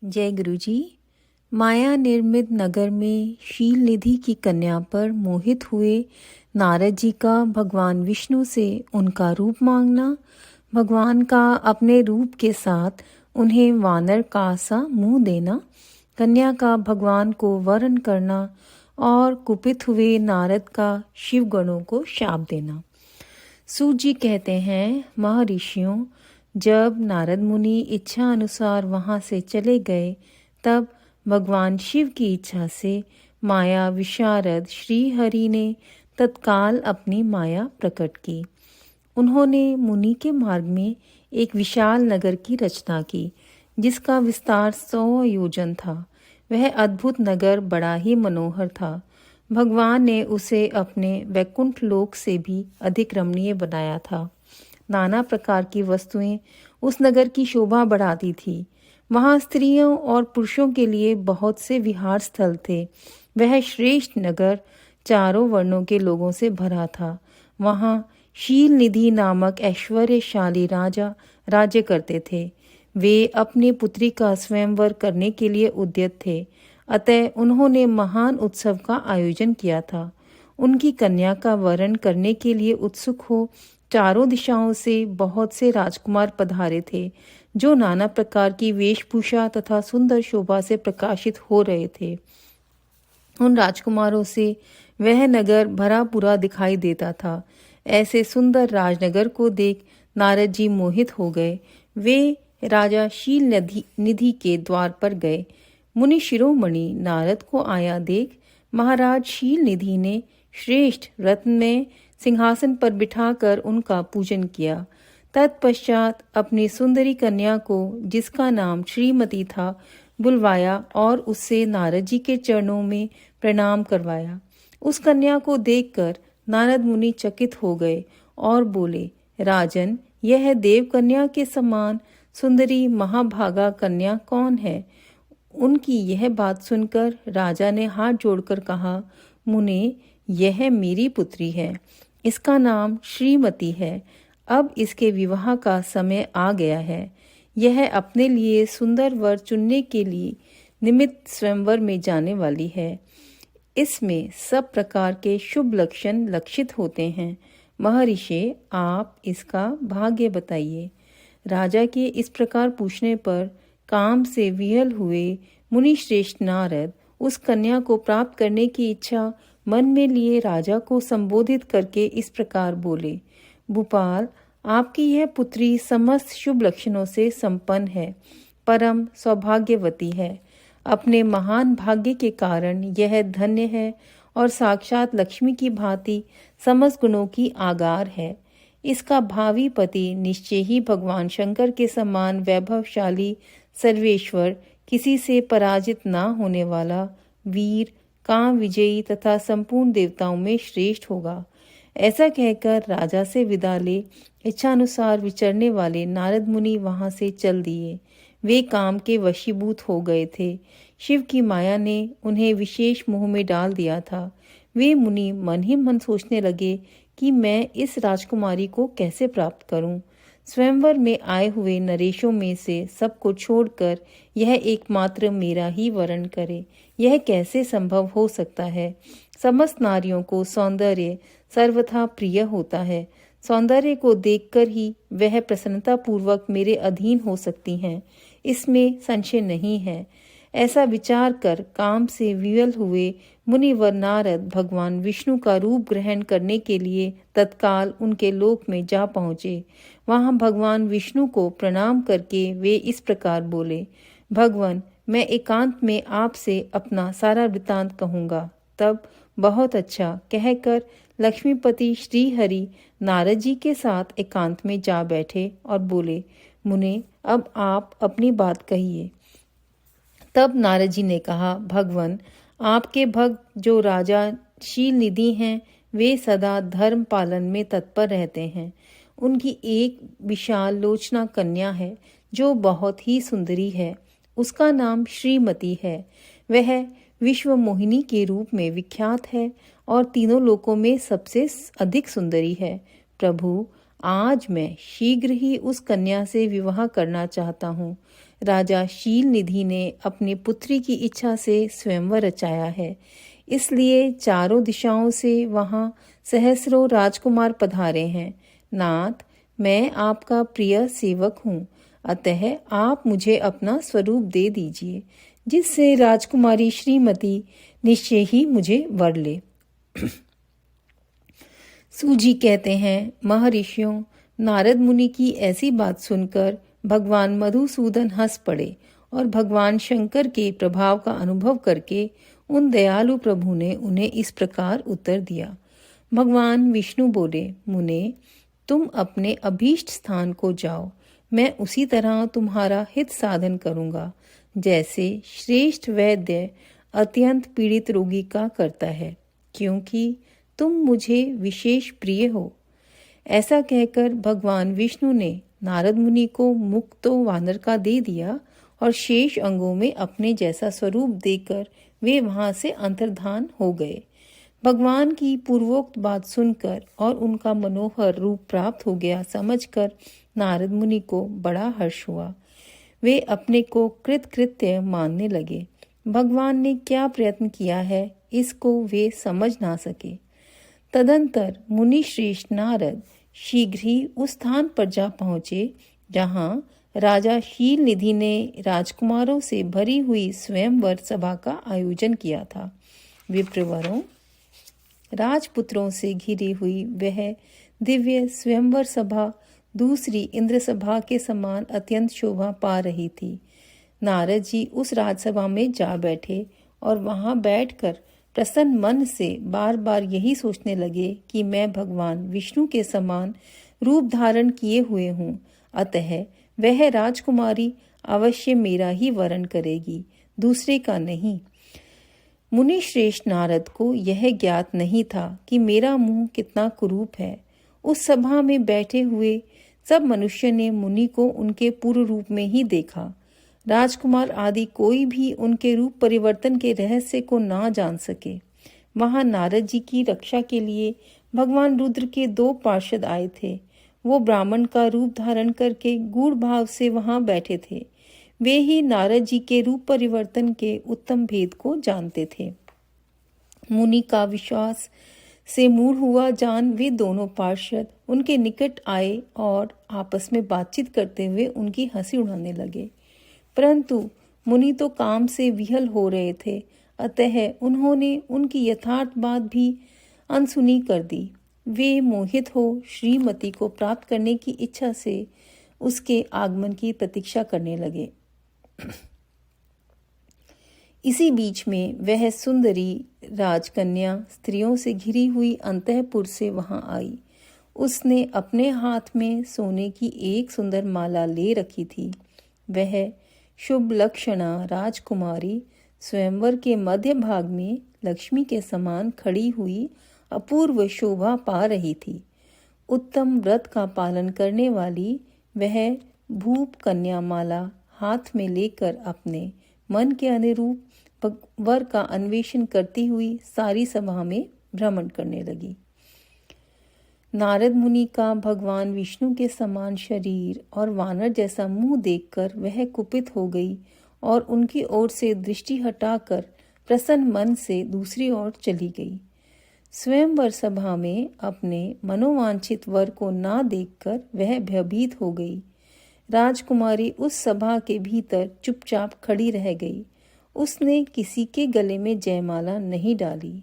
जय गुरु जी। माया निर्मित नगर में शील निधि की कन्या पर मोहित हुए नारद जी का भगवान विष्णु से उनका रूप मांगना, भगवान का अपने रूप के साथ उन्हें वानर का सा मुंह देना, कन्या का भगवान को वरण करना और कुपित हुए नारद का शिव गणों को शाप देना। सूत जी कहते हैं, महर्षियों, जब नारद मुनि इच्छा अनुसार वहां से चले गए, तब भगवान शिव की इच्छा से माया विशारद श्री हरि ने तत्काल अपनी माया प्रकट की। उन्होंने मुनि के मार्ग में एक विशाल नगर की रचना की, जिसका विस्तार 100 योजन था। वह अद्भुत नगर बड़ा ही मनोहर था। भगवान ने उसे अपने वैकुंठ लोक से भी अधिक रमणीय बनाया था। नाना प्रकार की वस्तुएं उस नगर की शोभा बढ़ाती थी। वहां स्त्रियों और पुरुषों के लिए बहुत से विहार स्थल थे। वह श्रेष्ठ नगर चारों वर्णों के लोगों से भरा था। वहां शील निधि नामक ऐश्वर्यशाली राजा राज्य करते थे। वे अपनी पुत्री का स्वयंवर करने के लिए उद्यत थे, अतः उन्होंने महान उत्सव का आयोजन किया था। उनकी कन्या का वरण करने के लिए उत्सुक हो चारों दिशाओं से बहुत से राजकुमार पधारे थे, जो नाना प्रकार की वेशभूषा तथा सुंदर शोभा से प्रकाशित हो रहे थे। उन राजकुमारों से वह नगर भरा पूरा दिखाई देता था। ऐसे सुंदर राजनगर को देख नारद जी मोहित हो गए। वे राजा शील निधि के द्वार पर गए। मुनि शिरोमणि नारद को आया देख महाराज शील निधि ने श्रेष्ठ रत्न में सिंहासन पर बिठाकर उनका पूजन किया। तत्पश्चात अपनी सुंदरी कन्या को, जिसका नाम श्रीमती था, बुलवाया और उससे नारद जी के चरणों में प्रणाम करवाया। उस कन्या को देखकर नारद मुनि चकित हो गए और बोले, राजन, यह देव कन्या के समान सुंदरी महाभागा कन्या कौन है? उनकी यह बात सुनकर राजा ने हाथ जोड़कर कहा, मुने, यह मेरी पुत्री है। इसका नाम श्रीमती है। अब इसके विवाह का समय आ गया है। यह अपने लिए सुंदर वर चुनने के लिए निमित्त स्वयंवर में जाने वाली है। इसमें सब प्रकार के शुभ लक्षण लक्षित होते हैं। महर्षि, आप इसका भाग्य बताइए। राजा के इस प्रकार पूछने पर काम से विहल हुए मुनि श्रेष्ठ नारद उस कन्या को प्राप्त करने की इच्छा मन में लिए राजा को संबोधित करके इस प्रकार बोले, भूपाल, आपकी यह पुत्री समस्त शुभ लक्षणों से संपन्न है, परम सौभाग्यवती है। अपने महान भाग्य के कारण यह धन्य है और साक्षात लक्ष्मी की भांति समस्त गुणों की आगार है। इसका भावी पति निश्चय ही भगवान शंकर के समान वैभवशाली सर्वेश्वर, किसी से पराजित ना होने वाला वीर, काम विजयी तथा संपूर्ण देवताओं में श्रेष्ठ होगा। ऐसा कहकर राजा से विदा ले इच्छानुसार विचरने वाले नारद मुनि वहां से चल दिए। वे काम के वशीभूत हो गए थे। शिव की माया ने उन्हें विशेष मोह में डाल दिया था। वे मुनि मन ही मन सोचने लगे कि मैं इस राजकुमारी को कैसे प्राप्त करूं। स्वयंवर में आए हुए नरेशों में से सबको छोड़कर यह एकमात्र मेरा ही वरण करे, यह कैसे संभव हो सकता है? समस्त नारियों को सौंदर्य सर्वथा प्रिय होता है। सौंदर्य को देखकर ही वह प्रसन्नता पूर्वक मेरे अधीन हो सकती हैं, इसमें संशय नहीं है। ऐसा विचार कर काम से विवल हुए मुनिवर नारद भगवान विष्णु का रूप ग्रहण करने के लिए तत्काल उनके लोक में जा पहुँचे। वहां भगवान विष्णु को प्रणाम करके वे इस प्रकार बोले, भगवान, मैं एकांत में आपसे अपना सारा वृतांत कहूँगा। तब बहुत अच्छा कहकर लक्ष्मीपति श्री हरि नारद जी के साथ एकांत में जा बैठे और बोले, मुने, अब आप अपनी बात कहिए। तब नारद जी ने कहा, भगवान, आपके भक्त जो राजा शील निधि हैं, वे सदा धर्म पालन में तत्पर रहते हैं। उनकी एक विशाल लोचना कन्या है जो बहुत ही सुंदरी है। उसका नाम श्रीमती है। वह विश्व मोहिनी के रूप में विख्यात है और तीनों लोकों में सबसे अधिक सुंदरी है। प्रभु, आज मैं शीघ्र ही उस कन्या से विवाह करना चाहता हूँ। राजा शील निधि ने अपनी पुत्री की इच्छा से स्वयंवर रचाया है, इसलिए चारों दिशाओं से वहां सहस्रों राजकुमार पधारे हैं। नाथ, मैं आपका प्रिय सेवक हूँ, अतः आप मुझे अपना स्वरूप दे दीजिए, जिससे राजकुमारी श्रीमती निश्चय ही मुझे वर ले। सूजी कहते हैं, महर्षियों, नारद मुनि की ऐसी बात सुनकर भगवान मधुसूदन हंस पड़े और भगवान शंकर के प्रभाव का अनुभव करके उन दयालु प्रभु ने उन्हें इस प्रकार उत्तर दिया। भगवान विष्णु बोले, मुने, तुम अपने अभीष्ट स्थान को जाओ, मैं उसी तरह तुम्हारा हित साधन करूंगा, जैसे श्रेष्ठ वैद्य अत्यंत पीड़ित रोगी का करता है, क्योंकि तुम मुझे विशेष प्रिय हो। ऐसा कहकर भगवान विष्णु ने नारद मुनि को मुख तो वानर का दे दिया और शेष अंगों में अपने जैसा स्वरूप देकर वे वहां से अंतर्धान हो गए। भगवान की पूर्वोक्त बात सुनकर और उनका मनोहर रूप प्राप्त हो गया समझकर नारद मुनि को बड़ा हर्ष हुआ। वे अपने को कृतकृत्य मानने लगे। भगवान ने क्या प्रयत्न किया है, इसको वे समझ ना सके। तदंतर मुनि श्रेष्ठ नारद शीघ्र ही उस स्थान पर जा पहुंचे जहां राजा शील निधि ने राजकुमारों से भरी हुई स्वयंवर सभा का आयोजन किया था। विप्रवरों, राजपुत्रों से घिरी हुई वह दिव्य स्वयंवर सभा दूसरी इंद्र सभा के समान अत्यंत शोभा पा रही थी। नारद जी उस राजसभा में जा बैठे और वहां बैठकर प्रसन्न मन से बार बार यही सोचने लगे कि मैं भगवान विष्णु के समान रूप धारण किए हुए हूँ, अतः वह राजकुमारी अवश्य मेरा ही वरण करेगी, दूसरे का नहीं। मुनि श्रेष्ठ नारद को यह ज्ञात नहीं था कि मेरा मुंह कितना कुरूप है। उस सभा में बैठे हुए सब मनुष्य ने मुनि को उनके पूर्व रूप में ही देखा। राजकुमार आदि कोई भी उनके रूप परिवर्तन के रहस्य को ना जान सके। वहां नारद जी की रक्षा के लिए भगवान रुद्र के 2 पार्षद आए थे। वो ब्राह्मण का रूप धारण करके गूढ़ भाव से वहां बैठे थे। वे ही नारद जी के रूप परिवर्तन के उत्तम भेद को जानते थे। मुनि का विश्वास से मूढ़ हुआ जान वे दोनों पार्षद उनके निकट आए और आपस में बातचीत करते हुए उनकी हंसी उड़ाने लगे। परंतु मुनि तो काम से विहल हो रहे थे, अतः उन्होंने उनकी यथार्थ बात भी अनसुनी कर दी। वे मोहित हो श्रीमती को प्राप्त करने की इच्छा से उसके आगमन की प्रतीक्षा करने लगे। इसी बीच में वह सुंदरी राजकन्या स्त्रियों से घिरी हुई अंतःपुर से वहां आई। उसने अपने हाथ में सोने की एक सुंदर माला ले रखी थी। वह शुभ लक्षणा राजकुमारी स्वयंवर के मध्य भाग में लक्ष्मी के समान खड़ी हुई अपूर्व शोभा पा रही थी। उत्तम व्रत का पालन करने वाली वह भूप कन्या माला हाथ में लेकर अपने मन के अनुरूप वर का अन्वेषण करती हुई सारी सभा में भ्रमण करने लगी। नारद मुनि का भगवान विष्णु के समान शरीर और वानर जैसा मुंह देखकर वह कुपित हो गई और उनकी ओर से दृष्टि हटाकर प्रसन्न मन से दूसरी ओर चली गई। स्वयंवर सभा में अपने मनोवांछित वर को ना देखकर वह भयभीत हो गई। राजकुमारी उस सभा के भीतर चुपचाप खड़ी रह गई। उसने किसी के गले में जयमाला नहीं डाली।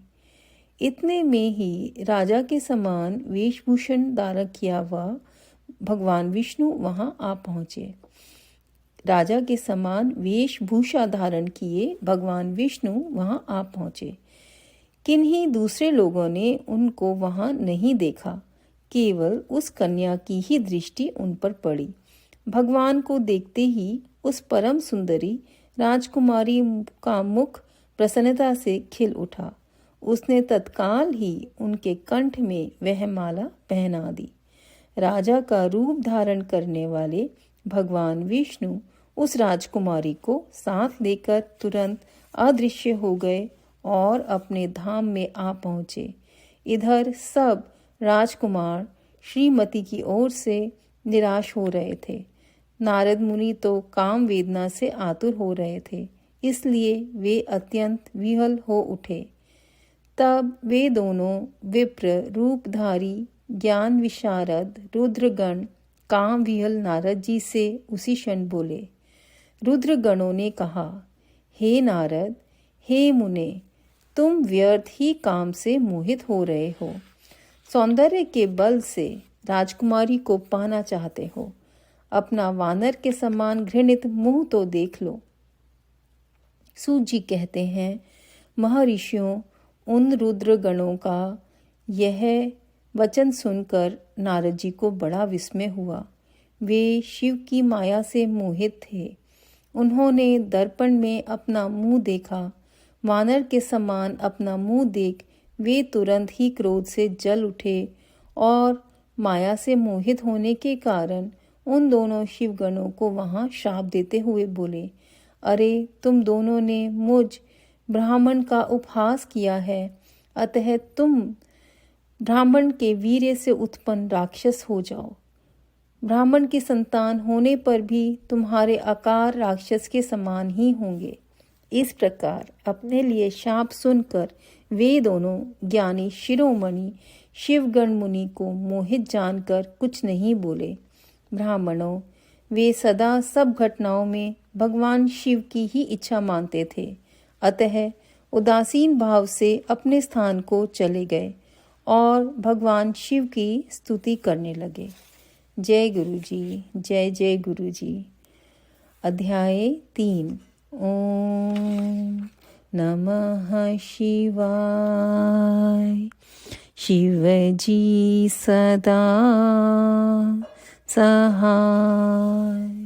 इतने में ही राजा के समान वेशभूषण धारण किया हुआ भगवान विष्णु वहां आ पहुंचे। राजा के समान वेशभूषा धारण किए भगवान विष्णु वहां आ पहुंचे। किन्हीं दूसरे लोगों ने उनको वहां नहीं देखा, केवल उस कन्या की ही दृष्टि उन पर पड़ी। भगवान को देखते ही उस परम सुंदरी राजकुमारी का मुख प्रसन्नता से खिल उठा। उसने तत्काल ही उनके कंठ में वह माला पहना दी। राजा का रूप धारण करने वाले भगवान विष्णु उस राजकुमारी को साथ लेकर तुरंत अदृश्य हो गए और अपने धाम में आ पहुंचे। इधर सब राजकुमार श्रीमती की ओर से निराश हो रहे थे। नारद मुनि तो काम वेदना से आतुर हो रहे थे, इसलिए वे अत्यंत विह्वल हो उठे। तब वे दोनों विप्र रूपधारी ज्ञान विशारद रुद्रगण काम विह्वल नारद जी से उसी क्षण बोले। रुद्रगणों ने कहा, हे नारद, हे मुने, तुम व्यर्थ ही काम से मोहित हो रहे हो। सौंदर्य के बल से राजकुमारी को पाना चाहते हो। अपना वानर के समान घृणित मुंह तो देख लो। सूत जी कहते हैं, महर्षियों, उन रुद्रगणों का यह वचन सुनकर नारद जी को बड़ा विस्मय हुआ। वे शिव की माया से मोहित थे। उन्होंने दर्पण में अपना मुंह देखा। वानर के समान अपना मुंह देख वे तुरंत ही क्रोध से जल उठे और माया से मोहित होने के कारण उन दोनों शिवगणों को वहां शाप देते हुए बोले, अरे तुम दोनों ने मुझ ब्राह्मण का उपहास किया है, अतः तुम ब्राह्मण के वीर्य से उत्पन्न राक्षस हो जाओ। ब्राह्मण की संतान होने पर भी तुम्हारे आकार राक्षस के समान ही होंगे। इस प्रकार अपने लिए शाप सुनकर वे दोनों ज्ञानी शिरोमणि शिवगण मुनि को मोहित जानकर कुछ नहीं बोले। ब्राह्मणों, वे सदा सब घटनाओं में भगवान शिव की ही इच्छा मानते थे, अतः उदासीन भाव से अपने स्थान को चले गए और भगवान शिव की स्तुति करने लगे। जय गुरु जी, जय जय गुरु जी। अध्याय 3। ओम नमः शिवाय। शिव जी सदा सहाय।